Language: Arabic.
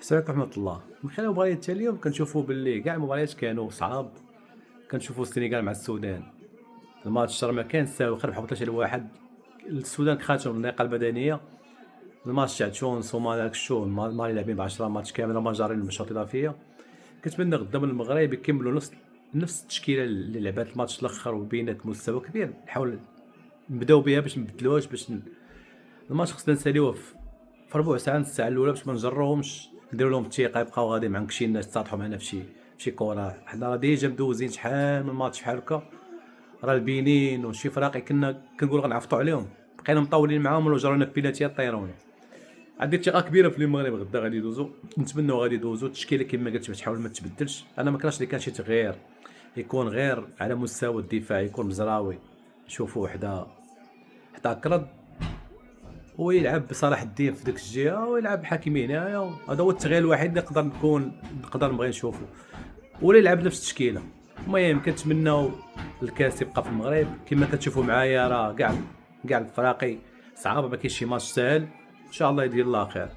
السلام عليكم ورحمة الله. من خلال المباريات تاع اليوم كنشوفوا باللي كاع المباريات كانوا صعاب. كنشوفوا السنغال مع السودان، الماتش راه ما كان ساهل واخا ربحوا 3-1. السودان خاتهم اللياقة البدنية. الماتش تاع تونس ومالي داك الشو مالي لاعبين ب10 ماتش كامل ما جارين الماتشات الإضافية. كنتمنى غدا من المغرب يكملوا نفس التشكيلة اللي لعبات الماتش الأخر وبينات مستوى كبير، نحاول نبداو بها باش نبدلوهاش الماتش خصنا نساليوه في ربع ساعة نص الساعة الأولى باش ما نجروهمش، نديرو لهم الثقة يبقاو غادي معنكشين يتصالحوا معنا فشي كورة. حنا راه ديجا مدوزين شحال من ماتش بحال هكا، راه البنين وشي فراقي كنقول غنعفطوا عليهم، بقينا مطولين معاهم ولو جراونا بيناتيات طيرونا. عندي ثقة كبيرة في المغرب غدا غادي يدوزو، نتمنوا غادي يدوزو التشكيلة كما قلت باش تحاول ما تبدلش. انا ما كرهتش اللي كان شي تغيير يكون غير على مستوى الدفاع، يكون مزراوي نشوفوا وحده حتى كرد ويلعب بصلاح الدين في ديك الجهه ويلعب حكيمي هنايا. هذا هو التغيير الوحيد اللي نقدر نبغي نشوفه، ولا يلعب نفس التشكيله. المهم كنتمناو الكاس يبقى في المغرب. كما كتشوفوا معايا راه كاع الفراقي صعاب، ما كاينش شي ماتش ساهل. ان شاء الله يدير الله خير.